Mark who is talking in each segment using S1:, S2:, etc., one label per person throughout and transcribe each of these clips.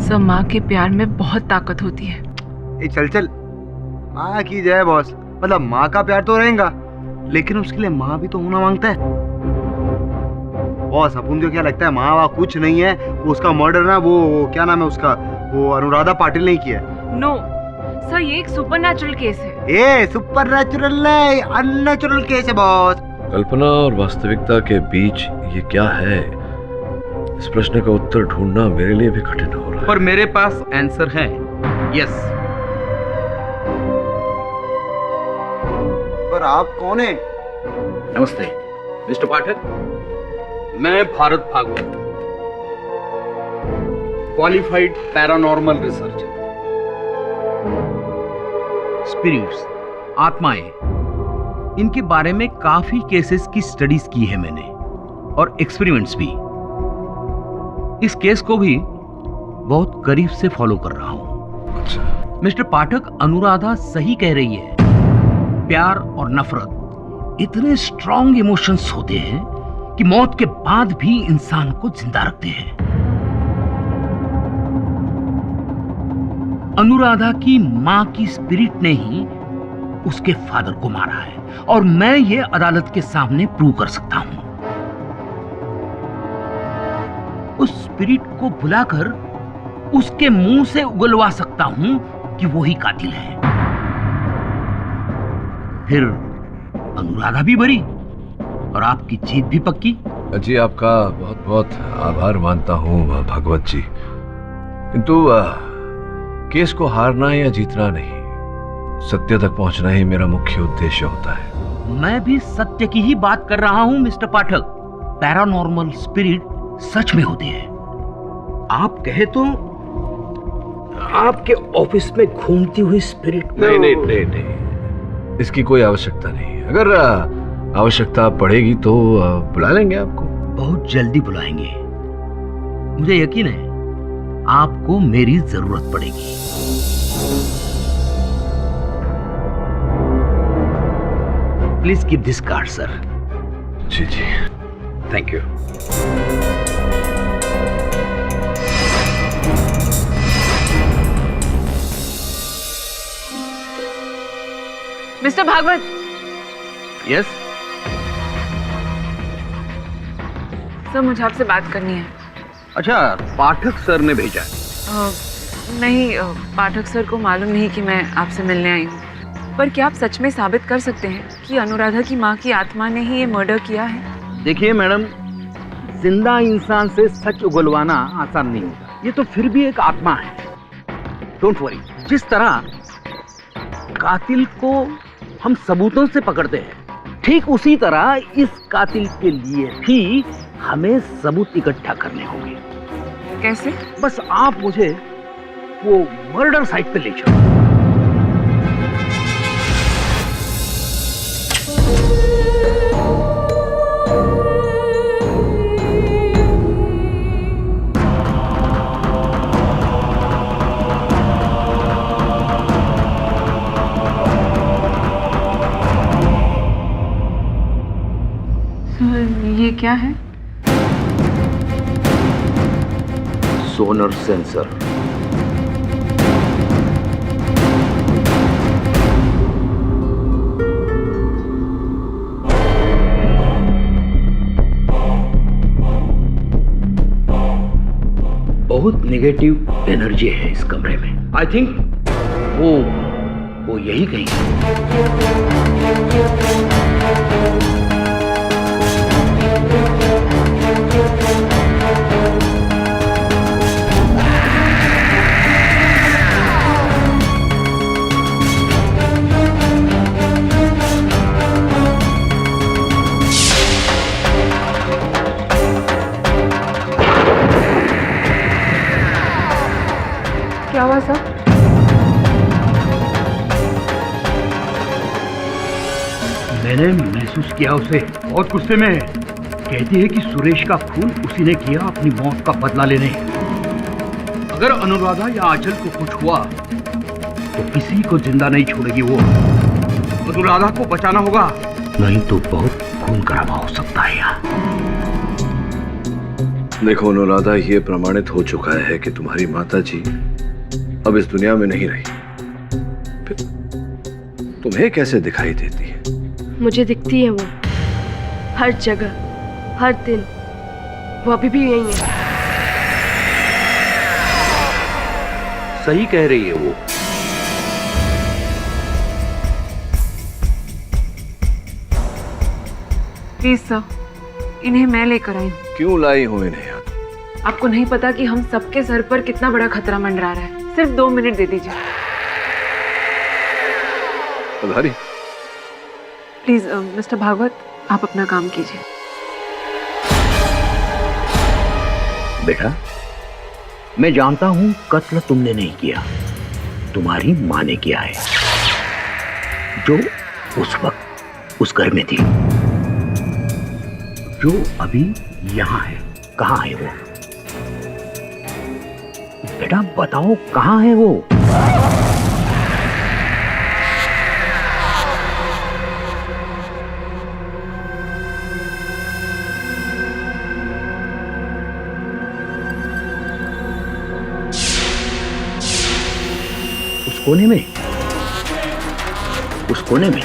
S1: सब माँ के प्यार में बहुत ताकत होती है।
S2: ए चल चल, माँ की जय बॉस। मतलब माँ का प्यार तो रहेगा, लेकिन उसके लिए माँ भी तो होना मांगता है। बॉस अपन को क्या लगता है माँ वहाँ कुछ नहीं है, वो उसका मर्डर ना वो क्या नाम है उसका, वो अनुराधा पाटिल नहीं किया है।
S1: नो सर, ये एक सुपरनैचुरल केस है।
S2: ए सुपरनैचुरल नहीं, अननेचुरल केस है बॉस।
S3: कल्पना और वास्तविकता के बीच ये क्या है, इस प्रश्न का उत्तर ढूंढना मेरे लिए भी कठिन हो रहा है।
S4: पर मेरे पास आंसर है। यस।
S2: पर आप कौन है?
S4: नमस्ते मिस्टर पाठक, मैं Bharat Bhagwat, qualified paranormal researcher. Spirits, आत्माएं, इनके बारे में काफी केसेस की स्टडीज की है मैंने, और एक्सपेरिमेंट्स भी। इस केस को भी बहुत करीब से फॉलो कर रहा हूं।
S3: अच्छा।
S4: मिस्टर पाठक, अनुराधा सही कह रही है। प्यार और नफरत इतने स्ट्रॉन्ग इमोशंस होते हैं कि मौत के बाद भी इंसान को जिंदा रखते हैं। अनुराधा की मां की स्पिरिट ने ही उसके फादर को मारा है, और मैं ये अदालत के सामने प्रूव कर सकता हूं। उस स्पिरिट को बुलाकर उसके मुंह से उगलवा सकता हूं कि वो ही कातिल है। फिर अनुराधा भी बरी और आपकी जीत भी पक्की।
S3: जी आपका बहुत बहुत आभार मानता हूँ भागवत जी, किंतु केस को हारना या जीतना नहीं, सत्य तक पहुंचना ही मेरा मुख्य उद्देश्य होता है।
S4: मैं भी सत्य की ही बात कर रहा हूं मिस्टर पाठक। पैरानॉर्मल स्पिरिट सच में होते हैं। आप कहे तो आपके ऑफिस में घूमती हुई स्पिरिट।
S3: नहीं, इसकी कोई आवश्यकता नहीं। अगर आवश्यकता पड़ेगी तो बुला लेंगे आपको।
S4: बहुत जल्दी बुलाएंगे। मुझे यकीन है आपको मेरी जरूरत पड़ेगी। Please keep this card sir.
S3: जी जी,
S4: thank you.
S1: Mr Bhagwat.
S4: Yes.
S1: Sir मुझे आपसे बात करनी है।
S4: अच्छा, पाठक सर ने भेजा।
S1: नहीं, पाठक सर को मालूम नहीं कि मैं आपसे मिलने आई हूँ। पर क्या आप सच में साबित कर सकते हैं कि अनुराधा की माँ की आत्मा ने ही ये मर्डर किया है?
S4: देखिए मैडम, जिंदा इंसान से सच उगलवाना आसान नहीं होता। ये तो फिर भी एक आत्मा है। Don't worry. जिस तरह कातिल को हम सबूतों से पकड़ते हैं, ठीक उसी तरह इस कातिल के लिए भी हमें सबूत इकट्ठा करने होंगे।
S1: कैसे?
S4: बस आप मुझे वो मर्डर साइट पे ले चलो।
S1: ये क्या है?
S4: सोनर सेंसर। बहुत नेगेटिव एनर्जी है इस कमरे में। आई थिंक वो यही कहीं है।
S1: क्या हुआ सर?
S4: मैंने महसूस किया उसे बहुत गुस्से में। कहती है कि सुरेश का खून उसी ने किया अपनी मौत का बदला लेने। अगर अनुराधा या आंचल को कुछ हुआ तो किसी को जिंदा नहीं छोड़ेगी वो। अनुराधा को बचाना होगा, नहीं तो बहुत खून खराबा हो सकता है यहाँ।
S3: देखो अनुराधा, ये प्रमाणित हो चुका है कि तुम्हारी माता जी अब इस दुनिया में नहीं रही। फिर तुम्हें कैसे दिखाई देती है?
S5: मुझे दिखती है वो, हर जगह, हर दिन। वो अभी भी यही है।
S4: सही कह रही है वो।
S1: प्लीज सर, इन्हें मैं लेकर आई हूँ।
S3: क्यों लाई हो इन्हें यहाँ?
S1: आपको नहीं पता कि हम सबके सर पर कितना बड़ा खतरा मंडरा रहा है। सिर्फ 2 मिनट दे दीजिए
S3: पधारी।
S1: प्लीज मिस्टर भागवत, आप अपना काम कीजिए।
S4: बेटा, मैं जानता हूं कत्ल तुमने नहीं किया, तुम्हारी मां ने किया है, जो उस वक्त उस घर में थी, जो अभी यहां है। कहां है वो? बेटा बताओ, कहां है वो? उस कोने में, उस कोने में।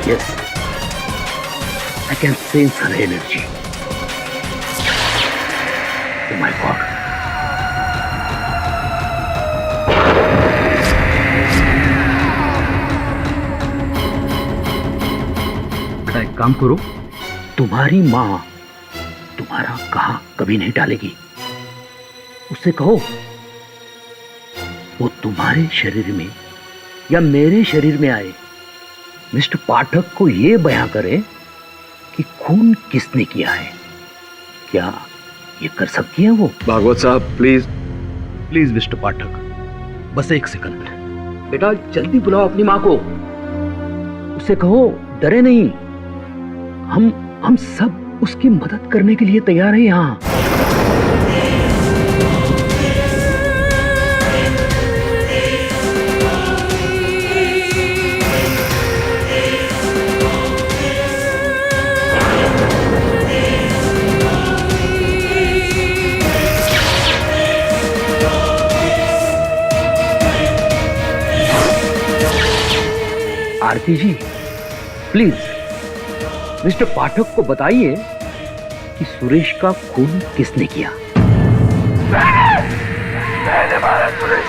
S4: Yes, I can sense her energy. Oh my God. बेटा एक काम करो, तुम्हारी माँ तुम्हारा कहा कभी नहीं टालेगी। उससे कहो वो तुम्हारे शरीर में या मेरे शरीर में आए, मिस्टर पाठक को ये बयां करे कि खून किसने किया है। क्या ये कर सकती है वो?
S3: भागवत साहब प्लीज।
S4: प्लीज मिस्टर पाठक, बस एक सेकंड। बेटा जल्दी बुलाओ अपनी माँ को। उसे कहो डरे नहीं, हम सब उसकी मदद करने के लिए तैयार हैं यहाँ। आरती जी प्लीज मिस्टर पाठक को बताइए कि सुरेश का खून किसने किया। मैंने मारा सुरेश।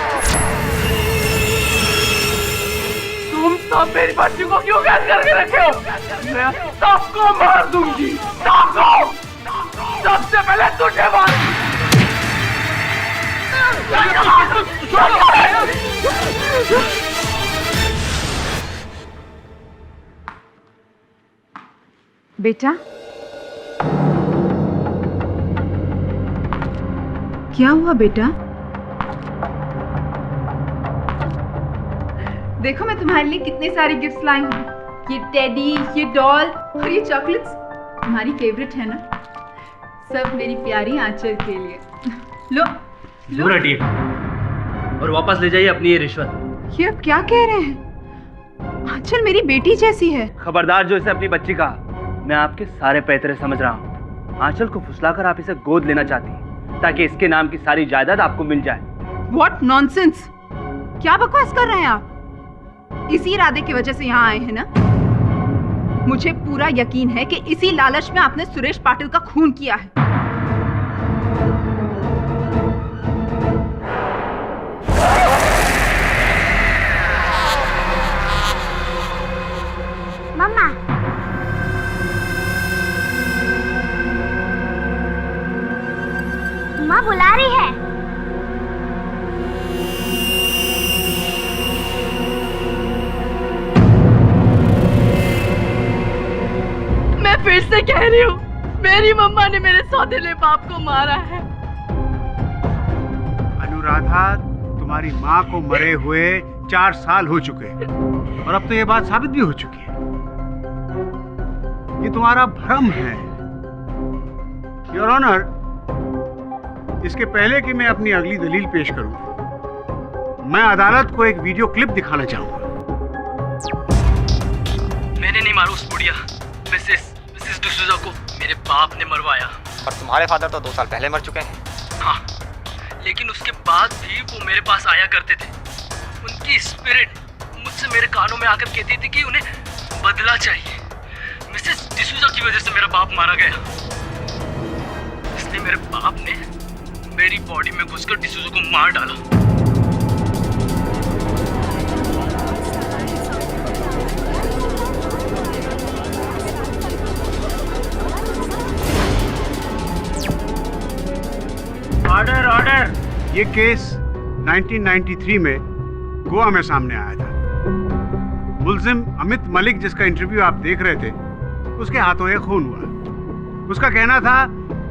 S4: तुम सब मेरी बच्ची को क्यों कैद करके रखे हो? मैं सबको मार दूंगी, सबको। सबसे पहले तुझे मार।
S1: बेटा, क्या हुआ बेटा?
S6: देखो मैं तुम्हारे लिए कितने सारे गिफ्ट्स लाई हूँ। ये टेडी, ये डॉल और ये चॉकलेट्स तुम्हारी फेवरेट है ना। सब मेरी प्यारी आंचल के लिए। लो
S7: दूर हटिए और वापस ले जाइए अपनी ये रिश्वत।
S6: ये आप क्या कह रहे हैं? आंचल मेरी बेटी जैसी है।
S7: खबरदार जो इसे अपनी बच्ची कहा। मैं आपके सारे पैतरे समझ रहा हूँ। आंचल को फुसलाकर आप इसे गोद लेना चाहती हैं ताकि इसके नाम की सारी जायदाद आपको मिल जाए।
S6: What nonsense! क्या बकवास कर रहे हैं आप? इसी इरादे की वजह से यहाँ आए हैं ना? मुझे पूरा यकीन है कि इसी लालच में आपने सुरेश पाटिल का खून किया है।
S8: मम्मा, माँ बुला रही है।
S5: मैं फिर से कह रही हूँ, मेरी मम्मा ने मेरे सौतेले बाप को मारा है।
S9: अनुराधा, तुम्हारी माँ को मरे हुए 4 साल हो चुके हैं और अब तो ये बात साबित भी हो चुकी है। ये तुम्हारा भ्रम है। योर ऑनर, इसके पहले कि मैं अपनी अगली दलील पेश करूं, मैं अदालत को एक वीडियो क्लिप दिखाना चाहूंगा।
S7: मैंने नहीं मारा उस बुढ़िया मिसेस डिसूजा को, मेरे बाप ने मरवाया।
S8: पर तुम्हारे फादर तो 2 साल पहले मर चुके हैं।
S7: हाँ, लेकिन उसके बाद भी वो मेरे पास आया करते थे। उनकी स्पिरिट मुझसे मेरे कानों में आकर कहती थी कि उन्हें बदला चाहिए। मिसेस डिसूजा की वजह से मेरा बाप मारा गया, इसलिए मेरे बाप ने मेरी बॉडी में घुसकर डिसूजा को मार डाला।
S9: Order order. ये केस 1993 में गोवा में सामने आया था। मुल्जिम अमित मलिक, जिसका इंटरव्यू आप देख रहे थे, उसके हाथों एक खून हुआ। उसका कहना था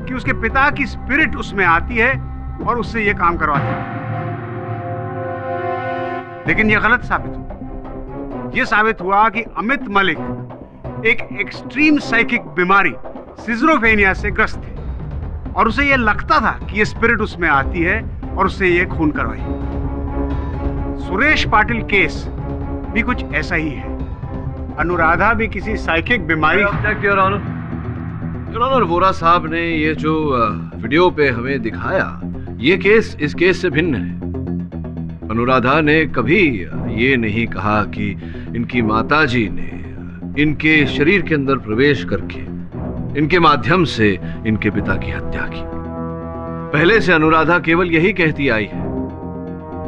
S9: कि उसके पिता की स्पिरिट उसमें आती है और उससे ये काम करवाती है, लेकिन ये गलत साबित हुआ। ये साबित हुआ कि अमित मलिक एक एक्सट्रीम साइकिक बीमारी सिजरोफेनिया से ग्रस्त थे और उसे ये लगता था कि ये स्पिरिट उसमें आती है और उससे ये खून करवाई। सुरेश पाटिल केस भी कुछ ऐसा ही है। अनुराधा भी किसी साइकिक बीमारी।
S3: योर ऑनर, वोरा साहब ने ये जो वीडियो पे हमें दिखाया, ये केस इस केस से भिन्न है। अनुराधा ने कभी ये नहीं कहा कि इनकी माताजी ने इनके शरीर के अंदर प्रवेश करके इनके माध्यम से इनके पिता की हत्या की। पहले से अनुराधा केवल यही कहती आई है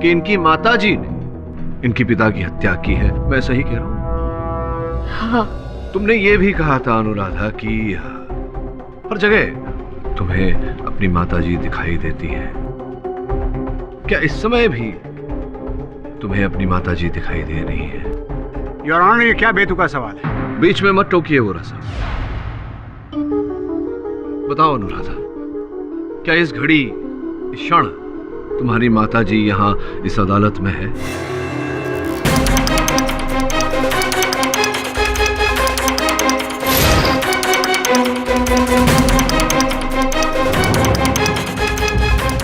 S3: कि इनकी माताजी ने इनकी पिता की हत्या की है। मैं सही कह रहा हूं?
S5: हाँ।
S3: तुमने ये भी कहा था अनुराधा कि हर जगह तुम्हें अपनी माताजी दिखाई देती है। क्या इस समय भी तुम्हें अपनी माताजी दिखाई दे रही है?
S9: योर ऑनर, ये क्या बेतुका सवाल है?
S3: बीच में मत टोकिए वोरा साहब। बताओ अनुराधा, क्या इस घड़ी, इस क्षण तुम्हारी माताजी यहाँ इस अदालत में है?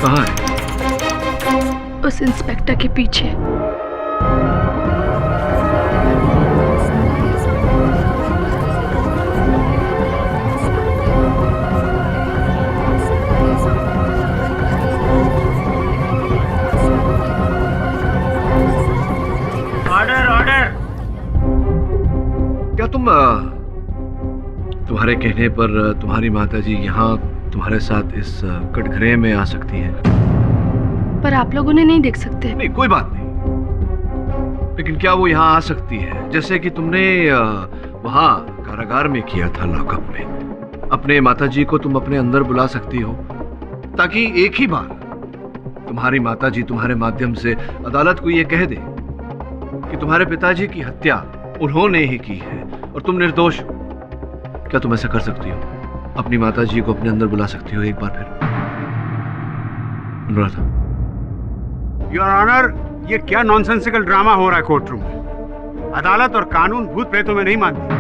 S3: कहाँ है?
S5: उस इंस्पेक्टर के पीछे।
S7: Order order.
S3: क्या तुम्हारे कहने पर तुम्हारी माताजी यहाँ तुम्हारे साथ इस कटघरे में आ सकती हैं?
S5: पर आप लोग उन्हें नहीं देख सकते।
S3: नहीं, कोई बात नहीं, लेकिन क्या वो यहाँ आ सकती है जैसे कि तुमने वहाँ कारागार में किया था, लॉकअप में? अपने माताजी को तुम अपने अंदर बुला सकती हो ताकि एक ही बार तुम्हारी माताजी तुम्हारे माध्यम से अदालत को ये कह दे कि तुम्हारे पिताजी की हत्या उन्होंने ही की है और तुम निर्दोष हो। क्या तुम ऐसा कर सकती हो? अपनी माताजी को अपने अंदर बुला सकती हो एक बार फिर? अनुराधा।
S9: योर ऑनर, ये क्या नॉनसेंसिकल ड्रामा हो रहा है कोर्ट रूम में? अदालत और कानून भूत प्रेतों में नहीं मानती।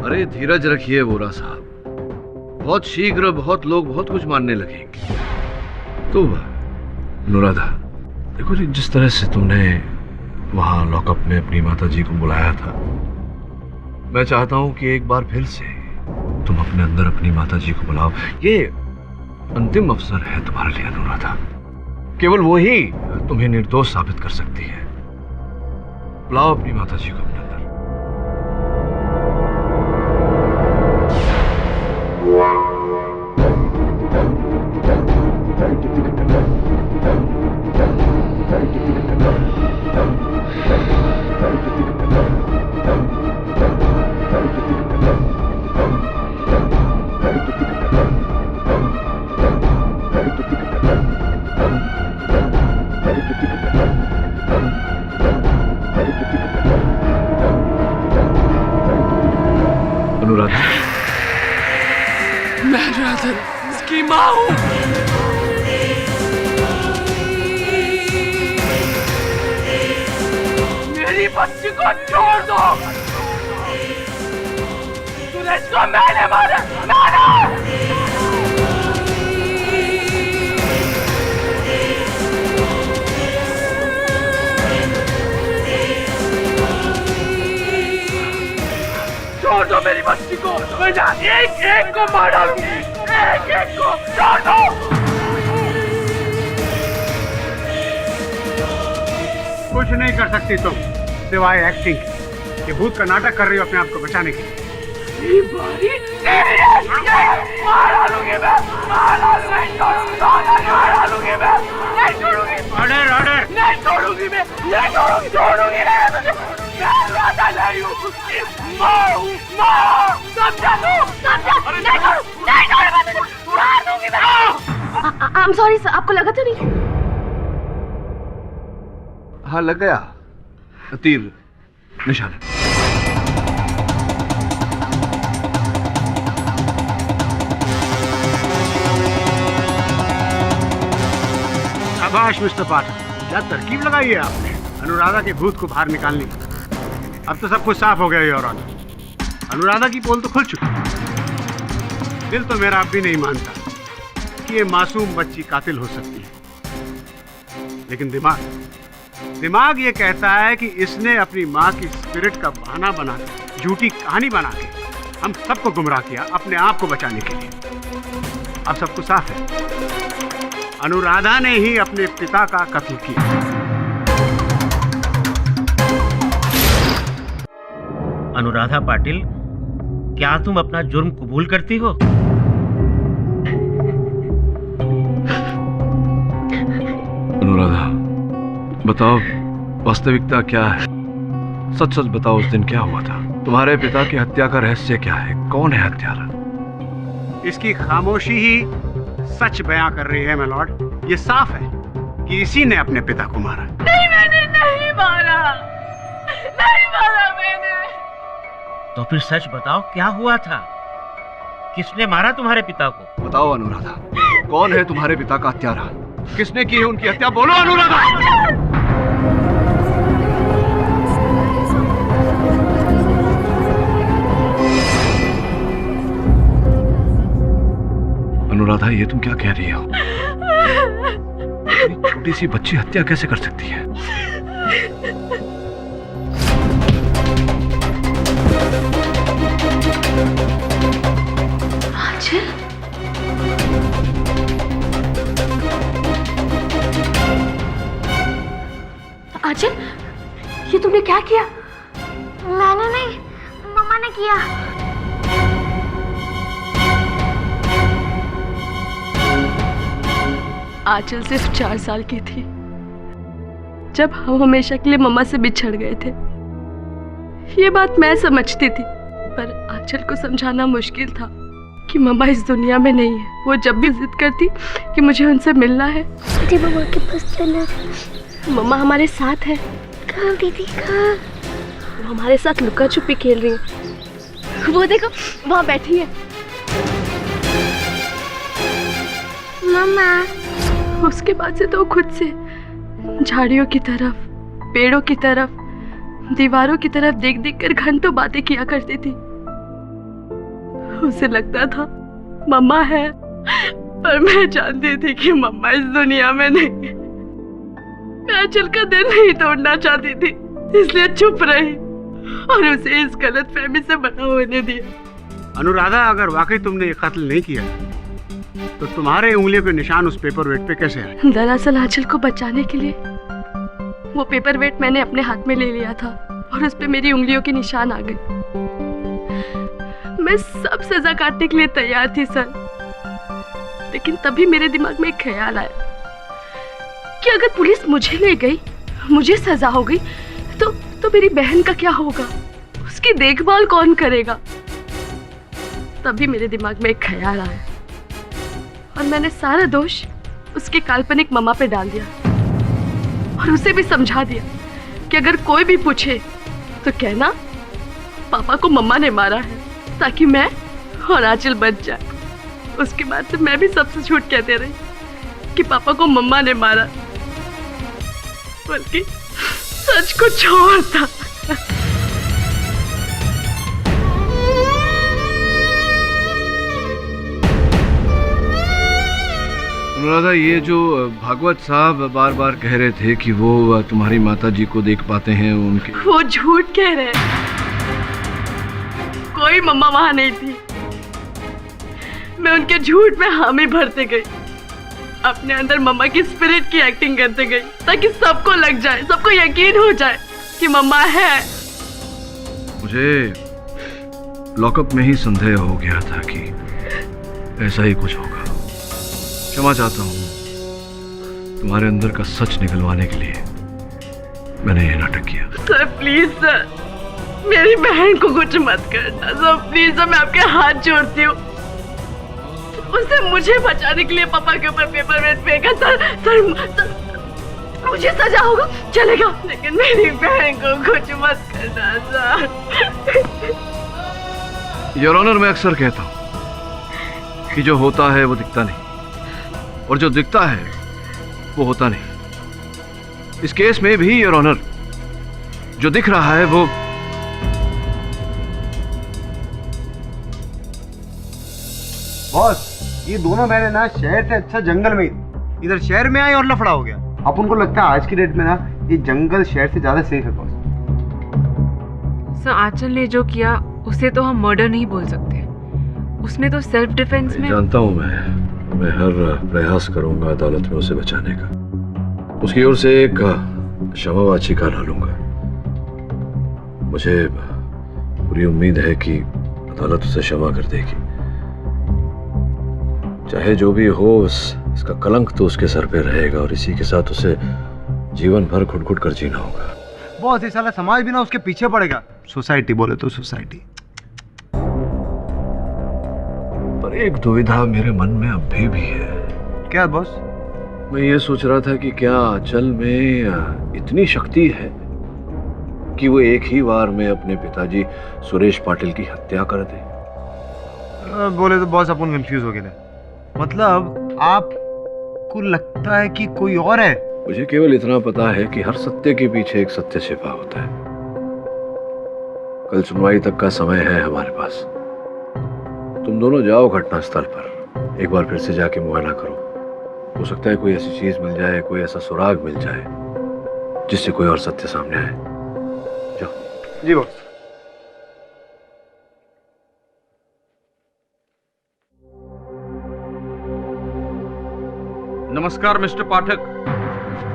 S3: अरे धीरज रखिए वोरा साहब, बहुत शीघ्र बहुत लोग बहुत कुछ मानने लगेंगे। तो अनुराधा, देखो जी, जिस तरह से तुमने वहां लॉकअप में अपनी माताजी को बुलाया था, मैं चाहता हूं कि एक बार फिर से तुम अपने अंदर अपनी माताजी को बुलाओ। ये अंतिम अवसर है तुम्हारे लिए अनुराधा। केवल वो ही तुम्हें निर्दोष साबित कर सकती है। बुलाओ अपनी माताजी को अपने अंदर। अनुराधा,
S5: मैं राधा इसकी माँ हूँ।
S7: मेरी बच्ची को छोड़ दो। सुरेश को मैंने मारा। मेरी बच्ची को, मैं एक एक को मार डालूंगी, एक एक को छोड़ दो।
S9: कुछ नहीं कर सकती तुम सिवाय एक्टिंग। ये भूत का नाटक कर रही हो अपने आप को बचाने के लिए।
S7: मार डालूंगी मैं, मार डालूंगी मैं, नहीं छोड़ूंगी।
S9: Order order.
S7: नहीं छोड़ूंगी मैं, नहीं छोड़ूंगी, छोड़ूंगी नहीं। मैं राधा नहीं हूँ, माँ हूँ, माँ। समझा तू? समझा? नहीं छोड़ू, नहीं छोड़ूंगी, मार दूंगी मैं।
S5: आई एम सॉरी सर, आपको लगा तो नहीं?
S3: हाँ लग गया, तीर निशान।
S9: शाबाश मिस्टर पाठक, क्या तरकीब लगाई है आपने अनुराधा के भूत को बाहर निकालने की। अब तो सब कुछ साफ हो गया योर ऑनर। अनुराधा की पोल तो खुल चुकी है। दिल तो मेरा अब भी नहीं मानता कि ये मासूम बच्ची कातिल हो सकती है, लेकिन दिमाग ये कहता है कि इसने अपनी माँ की स्पिरिट का बहाना बना के, झूठी कहानी बना के हम सबको गुमराह किया अपने आप को बचाने के लिए। अब सब कुछ साफ है, अनुराधा ने ही अपने पिता का कत्ल किया।
S10: अनुराधा पाटिल, क्या तुम अपना जुर्म कबूल करती हो?
S3: अनुराधा बताओ, वास्तविकता क्या है? सच सच बताओ, उस दिन क्या हुआ था? तुम्हारे पिता की हत्या का रहस्य क्या है? कौन है हत्यारा?
S9: इसकी खामोशी ही सच बयां कर रही है माय लॉर्ड। ये साफ है कि इसी ने अपने पिता को मारा।
S5: नहीं, मैंने नहीं मारा, नहीं मारा मैंने।
S10: तो फिर सच बताओ, क्या हुआ था? किसने मारा तुम्हारे पिता को?
S3: बताओ अनुराधा, कौन है तुम्हारे पिता का हत्यारा? किसने की है उनकी हत्या? बोलो अनुराधा। अनुराधा, ये तुम क्या कह रही हो? छोटी सी बच्ची हत्या कैसे कर सकती है?
S5: आंचल, आंचल, ये तुमने क्या किया?
S11: मैंने नहीं, मम्मा ने किया।
S5: आंचल सिर्फ 4 साल की थी जब हम हमेशा के लिए मम्मा से बिछड़ गए थे। ये बात मैं समझती थी, पर आंचल को समझाना मुश्किल था कि मम्मा इस दुनिया में नहीं है। वो जब भी जिद करती कि मुझे उनसे मिलना है,
S11: दीदी मम्मा के पास चलो।
S5: मम्मा हमारे साथ है।
S11: कहाँ दीदी, कहाँ?
S5: वो हमारे साथ लुका छुपी खेल रही है। वो देखो, वहाँ बैठी है
S11: मम्मा।
S5: उसके बाद से तो खुद से झाड़ियों की तरफ, पेड़ों की तरफ, दीवारों की तरफ देख देख कर घंटों बातें किया करती थी। उसे लगता था मम्मा है, पर मैं जानती थी कि मम्मा इस दुनिया में नहीं है। मैं आंचल का दिल नहीं तोड़ना चाहती थी, इसलिए चुप रही और उसे इस गलतफहमी से बना होने दिया।
S9: अनुराधा, अगर वाकई तुमने ये कत्ल नहीं किया तो तुम्हारे उंगलियों के निशान उस पेपर वेट पे कैसे आए?
S5: दरअसल आंचल को बचाने के लिए वो पेपर वेट मैंने अपने हाथ में ले लिया था और उस पे मेरी उंगलियों के निशान आ गए। मैं सब सजा काटने के लिए तैयार थी सर, लेकिन तभी मेरे दिमाग में एक ख्याल आया कि अगर पुलिस मुझे ले गई, मुझे सजा हो गई, तो मेरी बहन का क्या होगा? उसकी देखभाल कौन करेगा? तभी मेरे दिमाग में एक ख्याल आया और मैंने सारा दोष उसकी काल्पनिक मम्मा पे डाल दिया और उसे भी समझा दिया कि अगर कोई भी पूछे तो कहना पापा को मम्मा ने मारा है, ताकि मैं और आंचल बच जाए। उसके बाद से मैं भी सबसे झूठ कहते रही कि पापा को मम्मा ने मारा, बल्कि सच कुछ और था।
S3: अनुराधा, ये जो भागवत साहब बार बार कह रहे थे कि वो तुम्हारी माता जी को देख पाते हैं, उनके
S5: वो झूठ कह रहे हैं। कोई मम्मा वहां नहीं थी। मैं उनके झूठ में हामी भरते गई, अपने अंदर मम्मा की स्पिरिट की एक्टिंग करते गई ताकि सबको लग जाए, सबको यकीन हो जाए कि मम्मा है।
S3: मुझे लॉकअप में ही संदेह हो गया था कि ऐसा ही कुछ होगा। क्षमा चाहता हूँ, तुम्हारे अंदर का सच निकलवाने के लिए मैंने ये नाटक किया।
S5: सर प्लीज सर, मेरी बहन को कुछ मत करना सर, प्लीज सर, मैं आपके हाथ जोड़ती हूँ। उसने मुझे बचाने के लिए पापा के ऊपर पेपर वेट फेंका सर, मुझे सजा होगा चलेगा, लेकिन मेरी बहन को कुछ मत करना सर।
S3: योर ऑनर, मैं अक्सर कहता हूँ कि जो होता है वो दिखता नहीं, और जो दिखता है वो होता नहीं। इस केस में भी योर ऑनर, जो दिख रहा है वो
S2: बॉस, ये दोनों बहनें ना शहर से अच्छा जंगल में इधर शहर में आए और लफड़ा हो गया। अब उनको लगता है आज की डेट में ना ये जंगल शहर से ज्यादा सेफ है बॉस।
S1: सर, आंचल ने जो किया उसे तो हम मर्डर नहीं बोल सकते, उसने तो सेल्फ डिफेंस में।
S3: जानता हूं मैं हर प्रयास करूंगा अदालत में उसे बचाने का। उसकी ओर से एक क्षमायाचिका डालूंगा। मुझे पूरी उम्मीद है कि अदालत उसे क्षमा कर देगी। चाहे जो भी हो, इसका कलंक तो उसके सर पे रहेगा और इसी के साथ उसे जीवन भर घुट-घुट कर जीना होगा।
S2: बॉस, ये साला समाज भी ना उसके पीछे पड़ेगा। सोसाइटी बोले तो सोसाइटी।
S3: पर एक दुविधा मेरे मन में अब भी है।
S2: क्या बॉस?
S3: मैं ये सोच रहा था कि क्या आंचल में इतनी शक्ति है कि वो एक ही वार में अपने पिताजी सुरेश पाटिल की हत्या कर दे।
S2: बोले तो बॉस अपन कंफ्यूज हो गए। मतलब आपको लगता है कि कोई और है?
S3: मुझे केवल इतना पता है कि हर सत्य के पीछे एक सत्य छिपा होता है। कल सुनवाई तक का समय है हमारे पास। तुम दोनों जाओ घटनास्थल पर, एक बार फिर से जाके मुआयना करो। हो सकता है कोई ऐसी चीज मिल जाए, कोई ऐसा सुराग मिल जाए जिससे कोई और सत्य सामने आए। जाओ।
S2: जी बॉस।
S4: नमस्कार mister Pathak.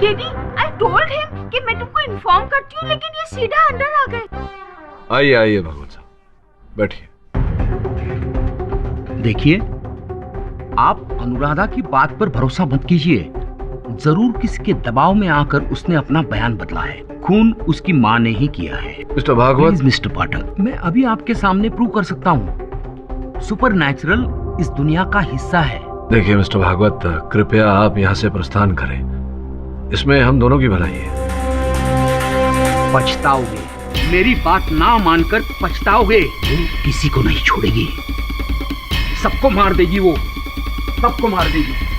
S6: Daddy, I told him कि मैं तुमको इन्फॉर्म करती हूँ, लेकिन ये सीधा अंदर आ गए।
S3: आइए आइए भगवत साहब, बैठिए।
S4: देखिए, आप अनुराधा की बात पर भरोसा मत कीजिए। जरूर किसी के दबाव में आकर उसने अपना बयान बदला है। खून उसकी माँ ने ही किया है।
S3: मिस्टर भागवत।
S4: मिस्टर पाठक, मैं अभी आपके सामने प्रूव कर सकता हूँ। सुपरनैचुरल इस दुनिया का हिस्सा है।
S3: देखिए मिस्टर भागवत, कृपया आप यहाँ से प्रस्थान करें। इसमें हम दोनों की भलाई है।
S4: पछताओगे, मेरी बात ना मानकर पछताओगे। किसी को नहीं छोड़ेगी, सबको मार देगी, वो सबको मार देगी।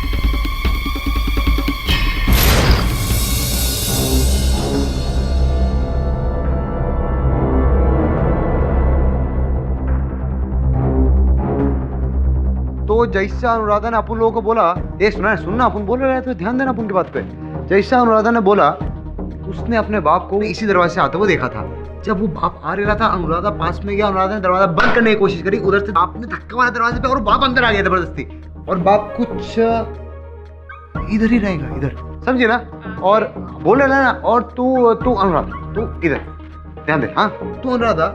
S2: तो जैसा अनुराधा ने अपन लोगों को बोला, ये सुनना अपन बोल रहे थे, ध्यान देना अपन की बात पे। जैसा अनुराधा ने बोला, उसने अपने बाप को इसी दरवाजे से आते हुए देखा था। जब वो बाप आ रहा था, अनुराधा पास में गया, अनुराधा ने दरवाजा बंद करने की कोशिश करी। उधर से बाप ने धक्का मारा दरवाजे पे और बाप अंदर आ गया जबरदस्ती। और बाप कुछ इधर ही रहेगा, इधर, समझे ना? और बोले ना, और तू अनुराधा, तू इधर ध्यान दे। हाँ, तू अनुराधा,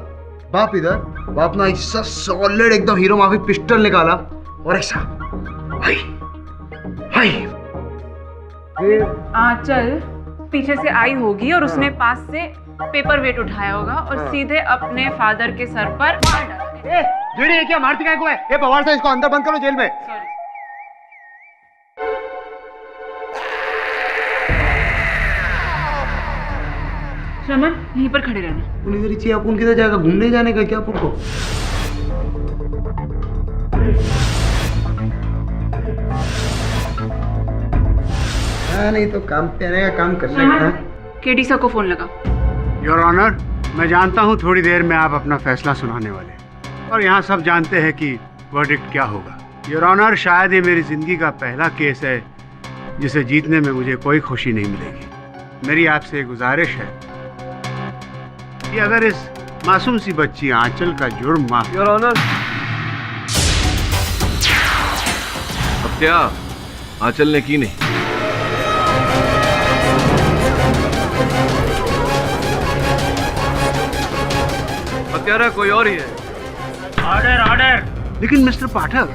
S2: बाप इधर। बाप ना ऐसा सॉलिड एकदम हीरो माफी पिस्टल निकाला और ऐसा हाय हाय।
S1: आंचल पीछे से आई होगी और उसने पास से पेपर वेट उठाया होगा और सीधे अपने फादर के सर पर मार डाला।
S2: ये क्या मारती काय को है? ये पवार से इसको अंदर बंद करो जेल में।
S1: श्रमण, यहीं पर खड़े रहना।
S2: उन इधर ही अपन किधर जाएगा? घूमने जाने का क्या अपन को? नहीं तो काम तेरे का काम करने का।
S1: केडी सर को फोन लगा।
S9: योर ऑनर, मैं जानता हूँ थोड़ी देर में आप अपना फैसला सुनाने वाले, और यहाँ सब जानते हैं कि वर्डिक्ट क्या होगा। योर ऑनर, शायद ये मेरी जिंदगी का पहला केस है जिसे जीतने में मुझे कोई खुशी नहीं मिलेगी। मेरी आपसे गुजारिश है कि अगर इस मासूम सी बच्ची आंचल का जुर्म माफ।
S3: योर ऑनर, हत्या आंचल ने की नहीं। हत्यारा कोई और ही है।
S10: Order order.
S9: लेकिन मिस्टर पाठक,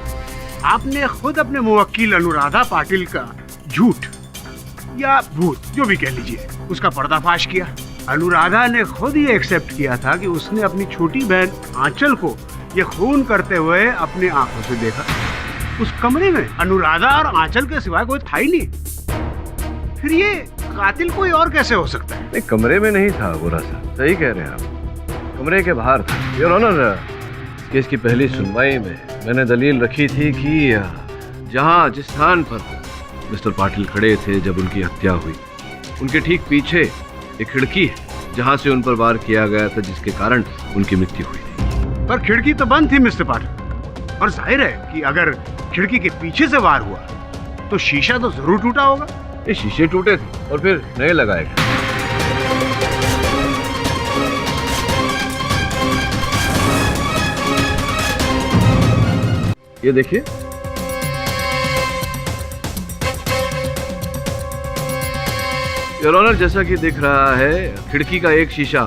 S9: आपने खुद अपने मुवक्किल अनुराधा पाटिल का झूठ या भूत जो भी कह लीजिए उसका पर्दाफाश किया। अनुराधा ने खुद ये एक्सेप्ट किया था कि उसने अपनी छोटी बहन आंचल को ये खून करते हुए अपनी आंखों से देखा। उस कमरे में अनुराधा और आंचल के सिवाय कोई था ही नहीं। फिर ये कातिल कोई और कैसे हो सकता है?
S3: नहीं, कमरे में नहीं था गोरा साहब, सही कह रहे हैं आप, कमरे के बाहर था। योर ऑनर, केस की पहली सुनवाई में मैंने दलील रखी थी कि जहां जिस स्थान पर मिस्टर पाटिल खड़े थे जब उनकी हत्या हुई, उनके ठीक पीछे एक खिड़की है जहां से उन पर वार किया गया था, जिसके कारण उनकी मृत्यु हुई थी।
S9: पर खिड़की तो बंद थी मिस्टर पाठक, और जाहिर है कि अगर खिड़की के पीछे से वार हुआ तो शीशा तो जरूर टूटा होगा।
S3: ये शीशे टूटे थे और फिर नए लगाए गए। ये देखिए, योर ऑनर, जैसा कि दिख रहा है खिड़की का एक शीशा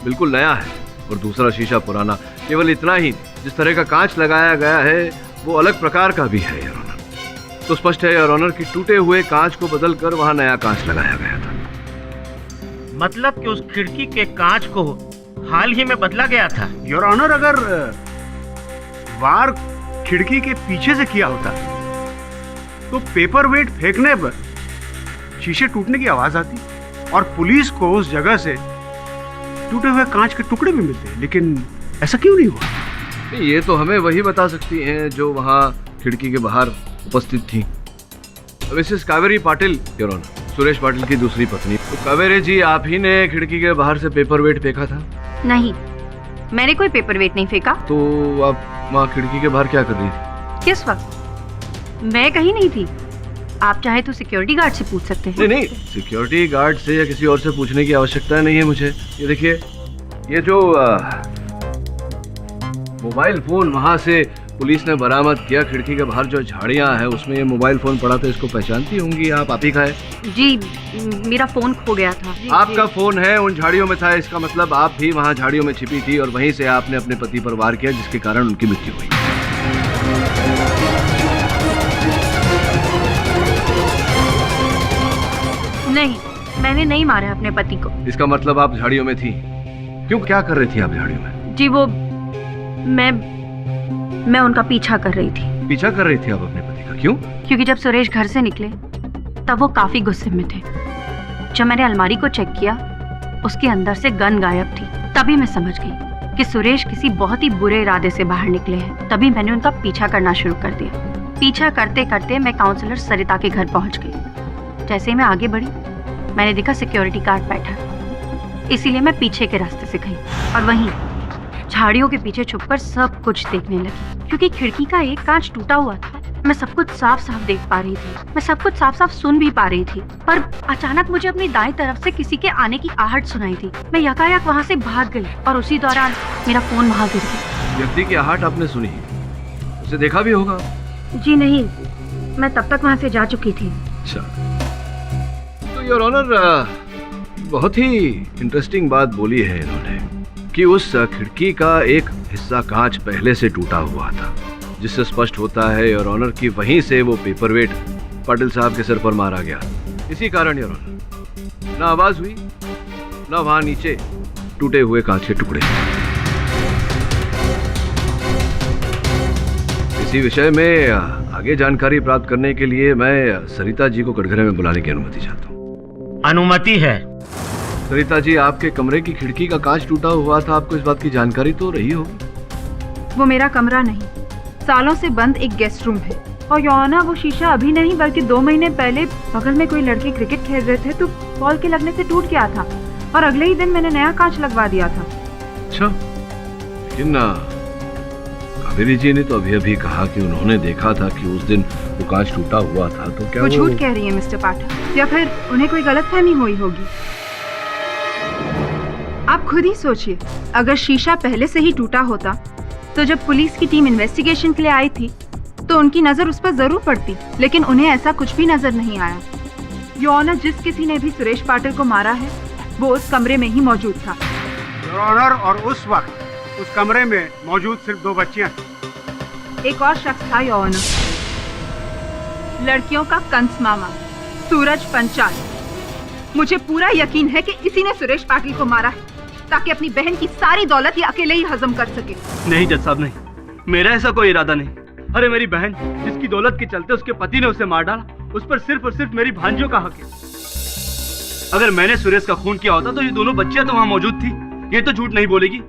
S3: बिल्कुल नया है और दूसरा शीशा पुराना। केवल इतना ही, जिस तरह का कांच लगाया गया है वो अलग प्रकार का भी है योर ऑनर। तो स्पष्ट है योर ऑनर कि टूटे हुए कांच को बदलकर वहां नया कांच लगाया गया था।
S10: मतलब कि उस खिड़की के कांच को हाल ही में बदला गया था।
S9: योर ऑनर, अगर वार खिड़की के पीछे से किया होता तो पेपर वेट फेंकने पर शीशे टूटने की आवाज आती और पुलिस को उस जगह से टूटे हुए कांच के टुकड़े भी मिलते, लेकिन ऐसा क्यों नहीं हुआ?
S3: ये तो हमें वही बता सकती हैं जो वहां खिड़की के बाहर उपस्थित थी। Mrs Kaveri Patil your honour, Suresh Patil की दूसरी पत्नी। तो कावेरी जी, आप ही ने खिड़की के बाहर से पेपर वेट फेंका था?
S12: नहीं, मैंने कोई पेपर वेट नहीं फेंका।
S3: तो आप वहाँ खिड़की के बाहर क्या कर रही थी?
S12: किस वक्त? मैं कहीं नहीं थी। आप चाहे तो सिक्योरिटी गार्ड से पूछ सकते हैं।
S3: नहीं, सिक्योरिटी गार्ड से या किसी और से पूछने की आवश्यकता नहीं है मुझे। ये देखिए, ये जो मोबाइल फोन वहां से पुलिस ने बरामद किया, खिड़की के बाहर जो झाड़ियां हैं उसमें ये मोबाइल फोन पड़ा था, इसको पहचानती होंगी आप ही का है?
S12: जी, मेरा फोन खो गया था।
S3: आपका फोन है उन झाड़ियों में था, इसका मतलब आप भी वहां झाड़ियों में छिपी थी और वहीं से आपने अपने पति पर वार किया, जिसके कारण उनकी मृत्यु हुई।
S12: नहीं, मैंने नहीं मारा अपने पति को।
S3: इसका मतलब आप झाड़ियों में थी। क्यों, क्या कर रही थी आप झाड़ियों में?
S12: जी, वो मैं उनका पीछा कर रही थी।
S3: पीछा कर रही थी आप अपने पति का? क्यों?
S12: क्योंकि जब सुरेश घर से निकले तब वो काफी गुस्से में थे। जब मैंने अलमारी को चेक किया, उसके अंदर से गन गायब थी। तभी मैं समझ गई कि सुरेश किसी बहुत ही बुरे इरादे से बाहर निकले हैं। तभी मैंने उनका पीछा करना शुरू कर दिया। पीछा करते करते मैं काउंसलर सरिता के घर पहुंच गई। जैसे ही मैं आगे बढ़ी, मैंने देखा सिक्योरिटी गार्ड बैठा। इसीलिए मैं पीछे के रास्ते से गई और वहीं झाड़ियों के पीछे छुपकर सब कुछ देखने लगी। क्योंकि खिड़की का एक कांच टूटा हुआ था, मैं सब कुछ साफ साफ देख पा रही थी। मैं सब कुछ साफ साफ सुन भी पा रही थी। पर अचानक मुझे अपनी दाईं तरफ से किसी के आने की आहट सुनाई थी। मैं यकायक वहाँ से भाग गई और उसी दौरान मेरा फोन वहाँ गिर गया।
S3: व्यक्ति की आहट आपने सुनी, उसे देखा भी होगा?
S12: जी नहीं, मैं तब तक वहाँ से जा चुकी थी।
S3: अच्छा, तो योर ऑनर, बहुत ही इंटरेस्टिंग बात बोली है इन्होंने कि उस खिड़की का एक हिस्सा कांच पहले से टूटा हुआ था, जिससे स्पष्ट होता है योर ऑनर कि वहीं से वो पेपरवेट पाटिल साहब के सिर पर मारा गया। इसी कारण योर ऑनर, ना आवाज हुई, ना वहां नीचे टूटे हुए कांच के टुकड़े। इसी विषय में आगे जानकारी प्राप्त करने के लिए मैं सरिता जी को कटघरे में बुलाने की अनुमति चाहता हूँ।
S10: अनुमति है।
S3: सरिता जी, आपके कमरे की खिड़की का कांच टूटा हुआ था, आपको इस बात की जानकारी तो रही होगी?
S6: वो मेरा कमरा नहीं, सालों से बंद एक गेस्ट रूम है। और यौना, वो शीशा अभी नहीं बल्कि 2 महीने पहले बगल में कोई लड़के क्रिकेट खेल रहे थे तो बॉल के लगने से टूट गया था और अगले ही दिन मैंने नया कांच लगवा दिया था।
S3: अच्छा, लेकिन कावेरी जी ने तो अभी अभी कहा कि उन्होंने देखा था कि उस दिन वो कांच टूटा हुआ था, तो क्या
S6: वो झूठ कह रही है मिस्टर पाठक, या फिर उन्हें कोई गलतफहमी हुई होगी। आप खुद ही सोचिए, अगर शीशा पहले से ही टूटा होता तो जब पुलिस की टीम इन्वेस्टिगेशन के लिए आई थी तो उनकी नजर उस पर जरूर पड़ती, लेकिन उन्हें ऐसा कुछ भी नजर नहीं आया। योर ऑनर, जिस किसी ने भी सुरेश पाटिल को मारा है वो उस कमरे में ही मौजूद था।
S9: योर ऑनर, और उस वक्त उस कमरे में मौजूद सिर्फ 2 बच्चियां थी।
S6: एक और शख्स था योर ऑनर, लड़कियों का कंस मामा सूरज पंचाल। मुझे पूरा यकीन है कि इसी ने सुरेश पाटिल को मारा है ताकि अपनी बहन की सारी दौलत ये अकेले ही हजम कर सके।
S7: नहीं जज साहब, नहीं, मेरा ऐसा कोई इरादा नहीं। अरे मेरी बहन जिसकी दौलत के चलते उसके पति ने उसे मार डाला, उस पर सिर्फ और सिर्फ मेरी भांजियों का हक है। अगर मैंने सुरेश का खून किया होता तो ये दोनों बच्चियां तो वहाँ मौजूद थी। ये तो झूठ नहीं बोलेगी।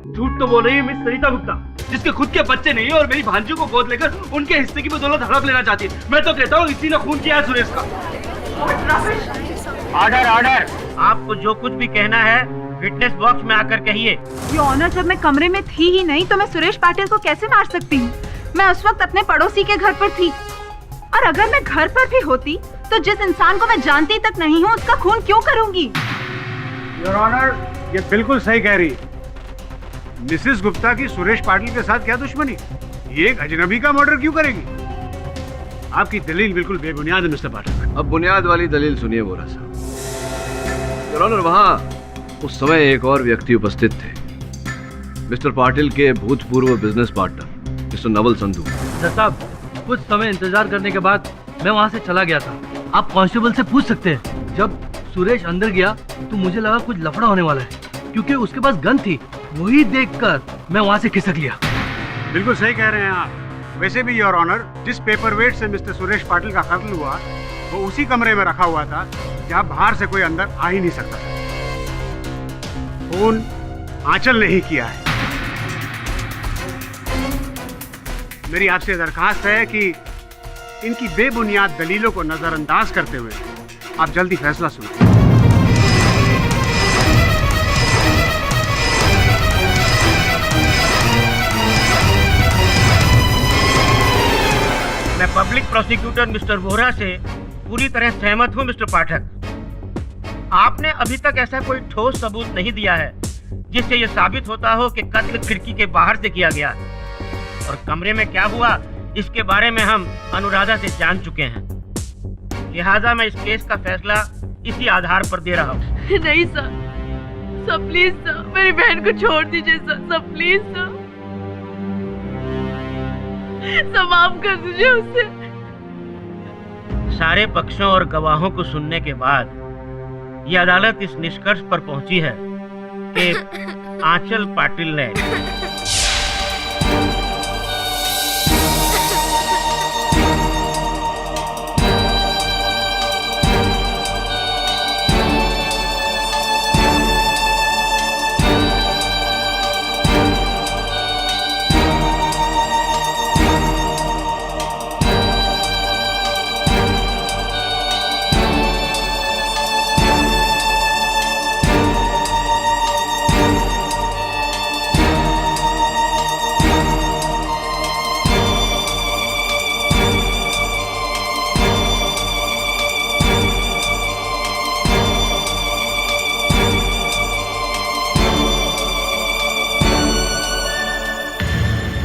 S7: झूठ तो बोल रही है मिस सरिता गुप्ता, जिसके खुद के बच्चे नहीं है और मेरी भांजियों को गोद लेकर उनके हिस्से की बदौलत हड़प लेना चाहती है। मैं तो कहता हूँ इसी ने खून किया है सुरेश का।
S10: ऑर्डर ऑर्डर, आपको जो कुछ भी कहना है विटनेस बॉक्स में आकर कहिए।
S6: योर ऑनर, जब मैं कमरे में थी ही नहीं तो मैं सुरेश पाटिल को कैसे मार सकती हूँ? मैं उस वक्त अपने पड़ोसी के घर पर थी, और अगर मैं घर पर भी होती तो जिस इंसान को मैं जानती तक नहीं हूँ उसका खून क्यों करूंगी?
S9: योर ऑनर, ये बिल्कुल सही कह रही। मिसेस गुप्ता की सुरेश पाटिल के साथ क्या दुश्मनी? ये एक अजनबी का मर्डर क्यों करेगी? आपकी दलील बिल्कुल बेबुनियाद है मिस्टर पाठक।
S3: अब बुनियाद वाली दलील सुनिए बोरा साहब। योर ऑनर, वहाँ उस समय एक और व्यक्ति उपस्थित थे, मिस्टर पाटिल के भूतपूर्व business partner mister Naval Sandhu.
S7: साहब, कुछ समय इंतजार करने के बाद मैं वहाँ से चला गया था। आप कांस्टेबल से पूछ सकते हैं। जब सुरेश अंदर गया तो मुझे लगा कुछ लफड़ा होने वाला है, क्योंकि उसके पास गन थी। वही देखकर मैं वहाँ से खिसक लिया।
S9: बिल्कुल सही कह रहे हैं आप। वैसे भी योर ऑनर, जिस पेपर वेट से मिस्टर सुरेश पाटिल का कत्ल हुआ वो उसी कमरे में रखा हुआ था जहाँ बाहर से कोई अंदर आ ही नहीं सकता था। खून आंचल नहीं किया है। मेरी आपसे दरखास्त है कि इनकी बेबुनियाद दलीलों को नजरअंदाज करते हुए आप जल्दी फैसला सुनाएं।
S10: मैं पब्लिक प्रोसिक्यूटर मिस्टर वोहरा से पूरी तरह सहमत हूँ मिस्टर पाठक। आपने अभी तक ऐसा कोई ठोस सबूत नहीं दिया है जिससे यह साबित होता हो कि कत्ल खिड़की के बाहर से किया गया, और कमरे में क्या हुआ इसके बारे में हम अनुराधा से जान चुके हैं। लिहाजा मैं इस केस का फैसला इसी आधार पर दे रहा हूँ।
S5: नहीं सर, सर प्लीज सर, मेरी बहन को छोड़ दीजिए सर, सर प्लीज सर, माफ कर दीजिए उसे।
S10: सारे पक्षों और गवाहों को सुनने के बाद ये अदालत इस निष्कर्ष पर पहुंची है कि आंचल पाटिल ने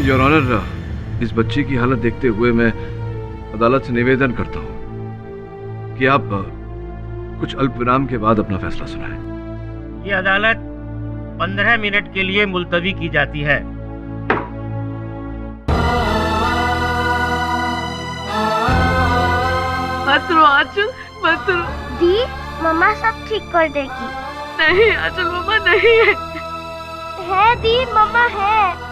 S3: योर ऑनर, इस बच्ची की हालत देखते हुए मैं अदालत से निवेदन करता हूं कि आप कुछ अल्प विराम के बाद अपना फैसला सुनाएं।
S10: ये अदालत 15 मिनट के लिए मुलतवी की जाती है।
S5: मत रो आंचल, मत रो।
S11: दी, मम्मा सब ठीक कर देगी।
S5: नहीं आंचल, मम्मा नहीं है।
S11: है दी, मम्मा है।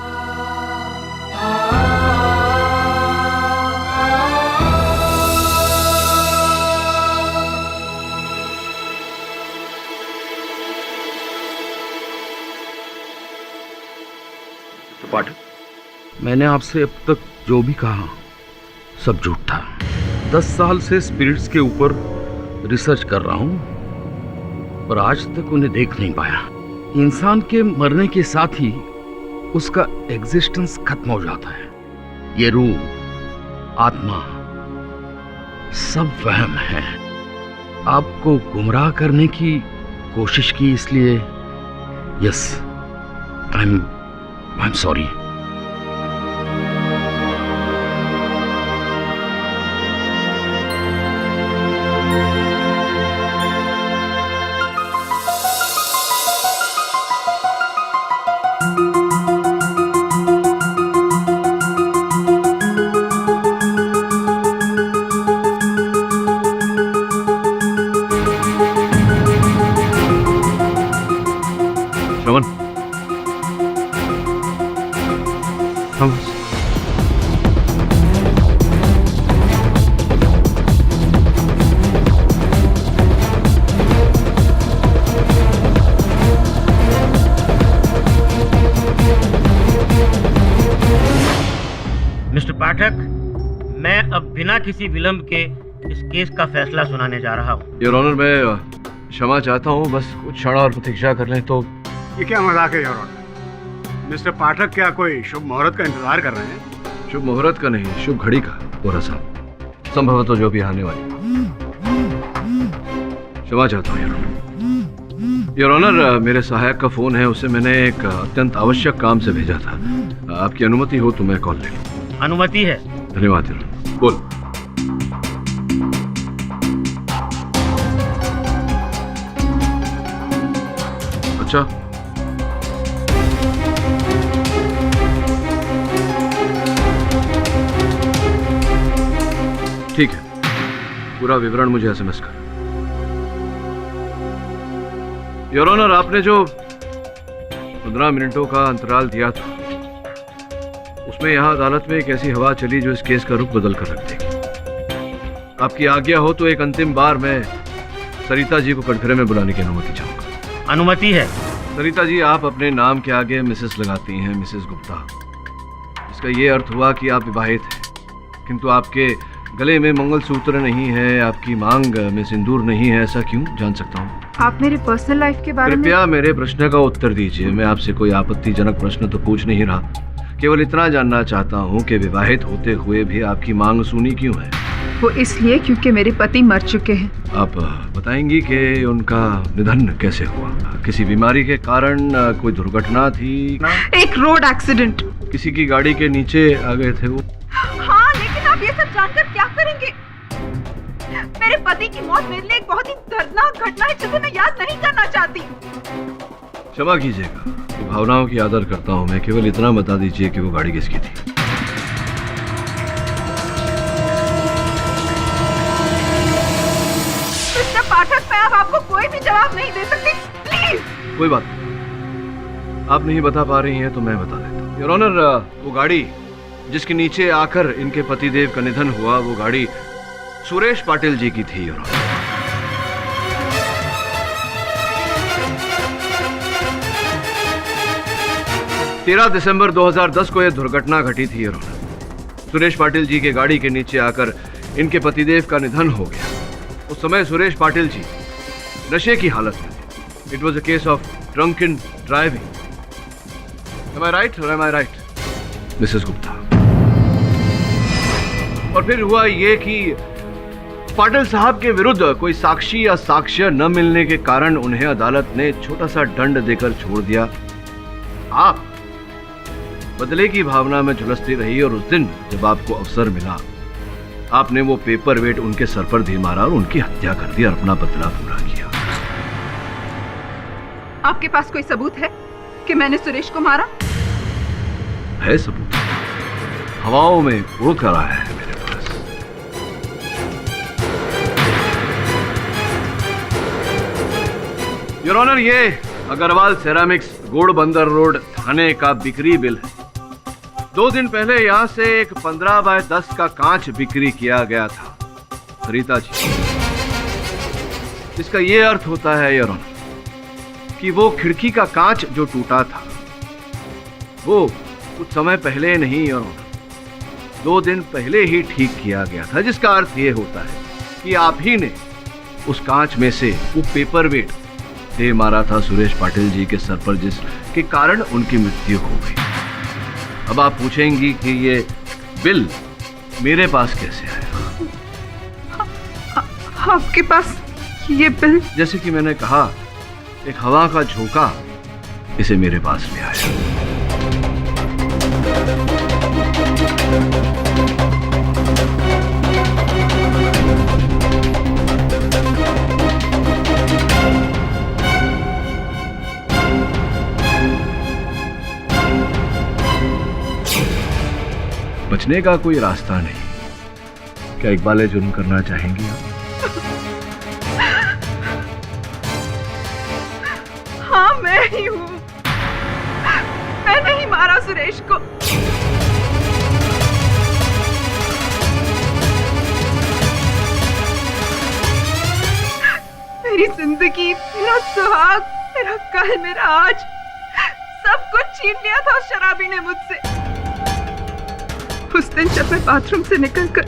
S4: पाठक, मैंने आपसे अब तक जो भी कहा सब झूठ था। 10 साल से स्पिरिट्स के ऊपर रिसर्च कर रहा हूं, पर आज तक उन्हें देख नहीं पाया। इंसान के मरने के साथ ही उसका एग्जिस्टेंस खत्म हो जाता है। ये रूह, आत्मा सब वहम है। आपको गुमराह करने की कोशिश की, इसलिए यस, आई एम सॉरी।
S3: श्रवण, हम
S10: मिस्टर पाठक, मैं अब बिना किसी विलंब के इस केस का फैसला सुनाने जा रहा हूँ।
S3: योर ऑनर, मैं क्षमा चाहता हूँ, बस कुछ क्षण और प्रतीक्षा कर लें तो।
S9: ये क्या मजाक है योर ऑनर? मिस्टर पाठक क्या कोई शुभ मुहूर्त का इंतजार कर रहे हैं?
S3: शुभ मुहूर्त का नहीं, शुभ घड़ी का हो रहा संभवतः जो भी आने वाली। क्षमा चाहता हूँ योर ऑनर। योर ऑनर, मेरे सहायक का फोन है, उसे मैंने एक अत्यंत आवश्यक काम से भेजा था। आपकी अनुमति हो तो मैं कॉल ले लूँ?
S10: अनुमति है।
S3: धन्यवाद योर ऑनर। बोल। अच्छा, ठीक है, पूरा विवरण मुझे एसएमएस कर। योर ऑनर, आपने जो 15 मिनटों का अंतराल दिया था, उसमें यहाँ अदालत में एक ऐसी हवा चली जो इस केस का रुख बदल कर रख देगी। आपकी आज्ञा हो तो एक अंतिम बार मैं सरिता जी को कटघरे में बुलाने की अनुमति चाहूंगा।
S10: अनुमति है।
S3: सरिता जी, आप अपने नाम के आगे मिसेस लगाती हैं, मिसेस गुप्ता। इसका ये अर्थ हुआ कि आप विवाहित हैं, किंतु आपके गले में मंगलसूत्र नहीं है, आपकी मांग में सिंदूर नहीं है। ऐसा क्यों, जान सकता हूँ?
S6: आप मेरे पर्सनल लाइफ के बारे में?
S3: कृपया मेरे प्रश्न का उत्तर दीजिए। मैं आपसे कोई आपत्तिजनक प्रश्न तो पूछ नहीं रहा, केवल इतना जानना चाहता हूँ कि विवाहित होते हुए भी आपकी मांग सुनी क्यों है?
S6: वो इसलिए क्योंकि मेरे पति मर चुके हैं।
S3: आप बताएंगी कि उनका निधन कैसे हुआ? किसी बीमारी के कारण, कोई दुर्घटना थी?
S6: एक रोड एक्सीडेंट।
S3: किसी की गाड़ी के नीचे आ गए थे वो?
S6: हाँ, लेकिन आप ये सब जानकर क्या करेंगे? मेरे पति की मौत मेरे लिए एक बहुत ही दर्दनाक घटना है जिसे मैं याद नहीं करना चाहती।
S3: क्षमा कीजिएगा, भावनाओं की आदर करता हूँ मैं। केवल इतना बता दीजिए कि वो गाड़ी किसकी थी?
S6: मिस्टर पाठक, मैं अब आपको कोई भी जवाब नहीं दे सकती, प्लीज।
S3: कोई बात नहीं, आप नहीं बता पा रही हैं तो मैं बता देता हूँ। योर ऑनर, वो गाड़ी जिसके नीचे आकर इनके पतिदेव का निधन हुआ, वो गाड़ी सुरेश पाटिल जी की थी। योर ऑनर, 13 दिसंबर 2010 को यह दुर्घटना घटी थी। योर ऑनर, सुरेश पाटिल जी के गाड़ी के नीचे आकर इनके पतिदेव का निधन हो गया। उस समय सुरेश पाटिल जी नशे की हालत में थे। It was a case of drunken driving. Am I right or am I right, Mrs Gupta? और फिर हुआ ये कि पाटिल साहब के विरुद्ध कोई साक्षी या साक्ष्य न मिलने के कारण उन्हें अदालत ने छोटा सा दंड देकर छोड़ दिया। आप बदले की भावना में झुलसती रही और उस दिन जब आपको अवसर मिला, आपने वो पेपर वेट उनके सर पर दे मारा और उनकी हत्या कर दी और अपना बदला पूरा किया।
S6: आपके पास कोई सबूत है कि मैंने सुरेश को मारा?
S3: है सबूत, हवाओं में उड़ कर आया है मेरे पास। योर ऑनर, ये अग्रवाल सेरामिक्स घोड़बंदर रोड थाने का बिक्री बिल है। 2 दिन पहले यहाँ से एक 15 बाय 10 का कांच बिक्री किया गया था सरिता जी। इसका ये अर्थ होता है योर ऑनर कि वो खिड़की का कांच जो टूटा था वो कुछ समय पहले नहीं योर ऑनर, 2 दिन पहले ही ठीक किया गया था, जिसका अर्थ ये होता है कि आप ही ने उस कांच में से वो पेपर वेट दे मारा था सुरेश पाटिल जी के सर पर, जिसके कारण उनकी मृत्यु हो गई। अब आप पूछेंगी कि ये बिल मेरे पास कैसे आया?
S6: आपके पास ये बिल?
S3: जैसे कि मैंने कहा, एक हवा का झोंका इसे मेरे पास ले आया। बचने का कोई रास्ता नहीं। क्या इकबाल जुर्म करना चाहेंगी आप?
S6: हाँ, मैं ही हूँ। मैंने ही मारा सुरेश को। मेरी जिंदगी, मेरा सुहाग, मेरा कल, मेरा आज, सब कुछ छीन लिया था उस शराबी ने मुझसे। उस दिन जब मैं बाथरूम से निकलकर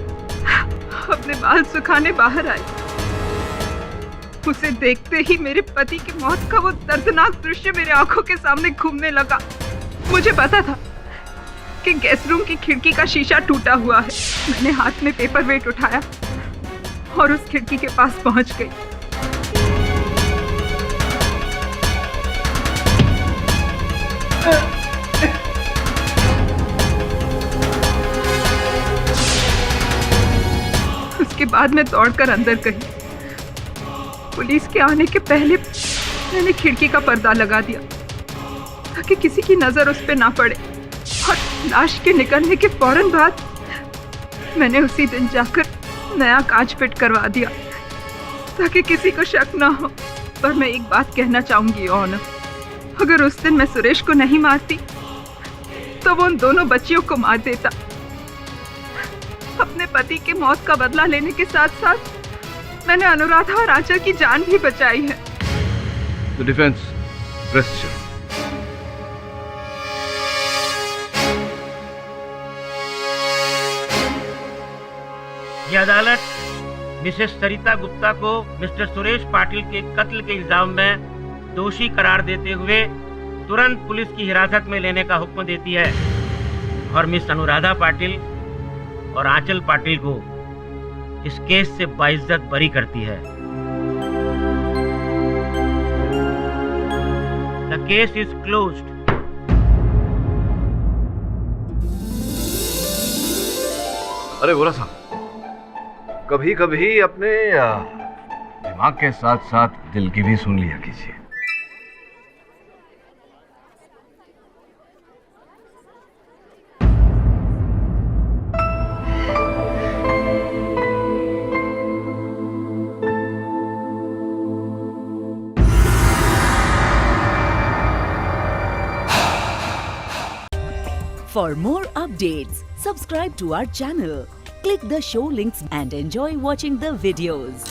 S6: अपने बाल सुखाने बाहर आई, उसे देखते ही मेरे पति की मौत का वो दर्दनाक दृश्य मेरे आंखों के सामने घूमने लगा। मुझे पता था कि गैस रूम की खिड़की का शीशा टूटा हुआ है। मैंने हाथ में पेपर वेट उठाया और उस खिड़की के पास पहुंच गई। उसके बाद मैं दौड़कर अंदर गई। पुलिस के आने के पहले मैंने खिड़की का पर्दा लगा दिया ताकि किसी की नजर उस पर ना पड़े, और लाश के निकलने के फौरन बाद मैंने उसी दिन जाकर नया कांच फिट करवा दिया ताकि किसी को शक ना हो। पर मैं एक बात कहना चाहूंगी ऑनर, अगर उस दिन मैं सुरेश को नहीं मारती तो वो उन दोनों बच्चियों को मार देता। अपने पति की मौत का बदला लेने के साथ साथ मैंने अनुराधा और आंचल की जान भी बचाई है।
S3: The defense, rest.
S10: ये अदालत मिसेस सरिता गुप्ता को मिस्टर सुरेश पाटिल के कत्ल के इल्जाम में दोषी करार देते हुए तुरंत पुलिस की हिरासत में लेने का हुक्म देती है और मिस अनुराधा पाटिल और आंचल पाटिल को इस केस से बाइज्जत बरी करती है। The case is closed.
S3: अरे बोला साहब, कभी कभी अपने दिमाग के साथ साथ दिल की भी सुन लिया कीजिए।
S13: For more updates, subscribe to our channel, click the show links and enjoy watching the videos.